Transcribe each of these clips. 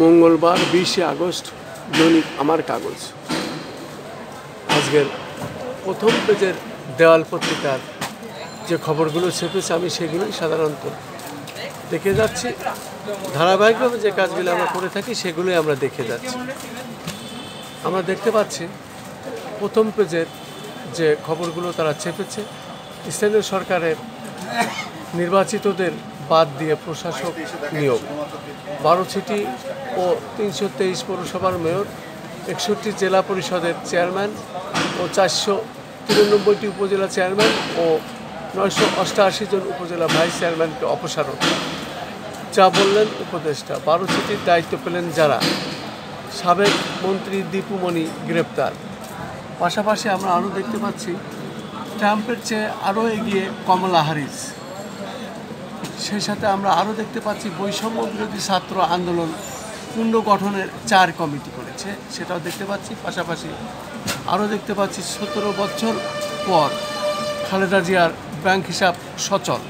মঙ্গলবার 20শে আগস্ট দৈনিক আমার কাগজ আজকের প্রথম পেজের দেওয়াল পত্রিকার যে খবরগুলো ছেপেছে আমি সেগুলোই সাধারণত দেখে যাচ্ছি। ধারাবাহিকভাবে যে কাজগুলো আমরা করে থাকি সেগুলোই আমরা দেখে যাচ্ছি। আমরা দেখতে পাচ্ছি প্রথম পেজের যে খবরগুলো তারা ছেপেছে, স্থানীয় সরকারের নির্বাচিতদের বাদ দিয়ে প্রশাসক নিয়োগ, 12 সিটি ও 323 পৌরসভার মেয়র, 61 জেলা পরিষদের চেয়ারম্যান ও 493টি উপজেলা চেয়ারম্যান ও 988 জন উপজেলা ভাইস চেয়ারম্যানকে অপসারণ। যা বললেন উপদেষ্টা। 12 সিটির দায়িত্ব পেলেন যারা, সাবেক মন্ত্রী দীপু মনি গ্রেপ্তার। পাশাপাশি আমরা আরও দেখতে পাচ্ছি ট্রাম্পের চেয়ে আরও এগিয়ে কমলা হ্যারিস। সেই সাথে আমরা আরও দেখতে পাচ্ছি বৈষম্য বিরোধী ছাত্র আন্দোলন পুনর্গঠনের 4 কমিটি করেছে, সেটাও দেখতে পাচ্ছি। পাশাপাশি আরও দেখতে পাচ্ছি 17 বছর পর খালেদা জিয়ার ব্যাংক হিসাব সচল।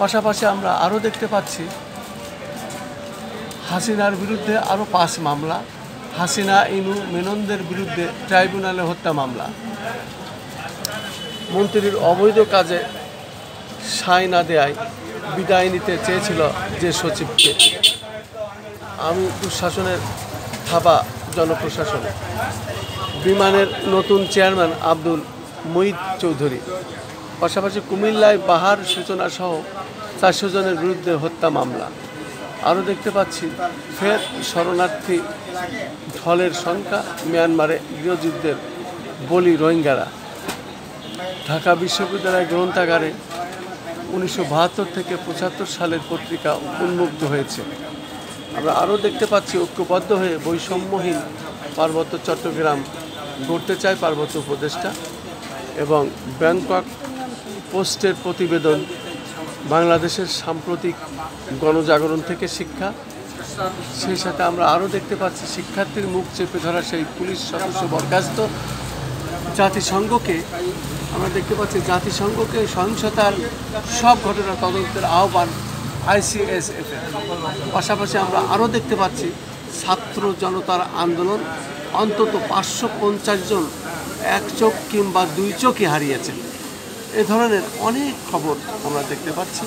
পাশাপাশি আমরা আরও দেখতে পাচ্ছি হাসিনার বিরুদ্ধে আরও 5 মামলা, হাসিনা ইনু মেননদের বিরুদ্ধে ট্রাইব্যুনালে হত্যা মামলা, মন্ত্রীর অবৈধ কাজে সায় না দেয়ায় বিদায় নিতে চেয়েছিল যে সচিবকে, আমি দুঃশাসনের থাবা জনপ্রশাসন, বিমানের নতুন চেয়ারম্যান আব্দুল মুঈদ চৌধুরী। পাশাপাশি কুমিল্লায় বাহার সূচনা সহ 400 জনের বিরুদ্ধে হত্যা মামলা। আরও দেখতে পাচ্ছি ফের শরণার্থী ঢলের সংখ্যা, মিয়ানমারে গৃহযুদ্ধের বলি রোহিঙ্গারা। ঢাকা বিশ্ববিদ্যালয় গ্রন্থাগারে 1972 থেকে 75 সালের পত্রিকা উন্মুক্ত হয়েছে। আমরা আরও দেখতে পাচ্ছি ঐক্যবদ্ধ হয়ে বৈষম্যহীন পার্বত্য চট্টগ্রাম গড়তে চায় পার্বত্য উপদেষ্টা। এবং ব্যাংকক পোস্টের প্রতিবেদন, বাংলাদেশের সাম্প্রতিক গণজাগরণ থেকে শিক্ষা। সেই সাথে আমরা আরও দেখতে পাচ্ছি শিক্ষার্থীর মুখ চেপে ধরা সেই পুলিশ সদস্য বরখাস্ত। জাতিসংঘকে আমরা দেখতে পাচ্ছি জাতিসংঘকে সহিংসতার সব ঘটনা তদন্তের আহ্বান ICSF-এর। পাশাপাশি আমরা আরও দেখতে পাচ্ছি ছাত্র জনতার আন্দোলন, অন্তত 550 জন 1 চোখ কিংবা 2 চোখই হারিয়েছেন। এ ধরনের অনেক খবর আমরা দেখতে পাচ্ছি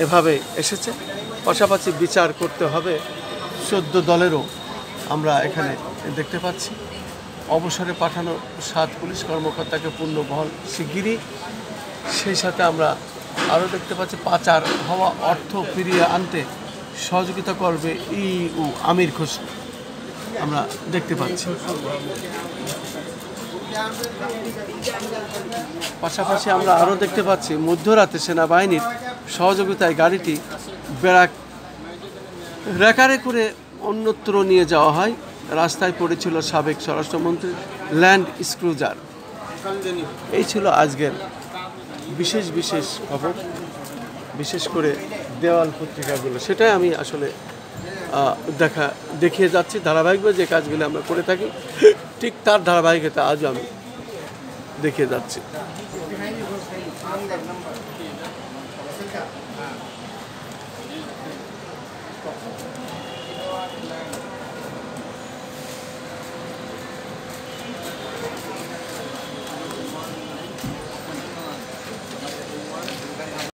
এভাবে এসেছে। পাশাপাশি বিচার করতে হবে 14 দলেরও আমরা এখানে দেখতে পাচ্ছি। অবসরে পাঠানো 7 পুলিশ কর্মকর্তাকে পূর্ণ বহাল শিগগিরই। সেই সাথে আমরা আরও দেখতে পাচ্ছি পাচার হওয়া অর্থ ফিরিয়ে আনতে সহযোগিতা করবে EU আমির খুশরো, আমরা দেখতে পাচ্ছি। পাশাপাশি আমরা আরও দেখতে পাচ্ছি মধ্যরাতে সেনাবাহিনীর সহযোগিতায় গাড়িটি রেকারে করে অন্যত্র নিয়ে যাওয়া হয়। রাস্তায় পড়েছিল সাবেক স্বরাষ্ট্রমন্ত্রীর ল্যান্ড ক্রুজার। এই ছিল আজকের বিশেষ খবর, বিশেষ করে দেওয়াল পত্রিকাগুলো। সেটাই আমি আসলে দেখিয়ে যাচ্ছি। ধারাবাহিকভাবে যে কাজগুলো আমরা করে থাকি ঠিক তার ধারাবাহিকতা আজও আমি দেখিয়ে যাচ্ছি।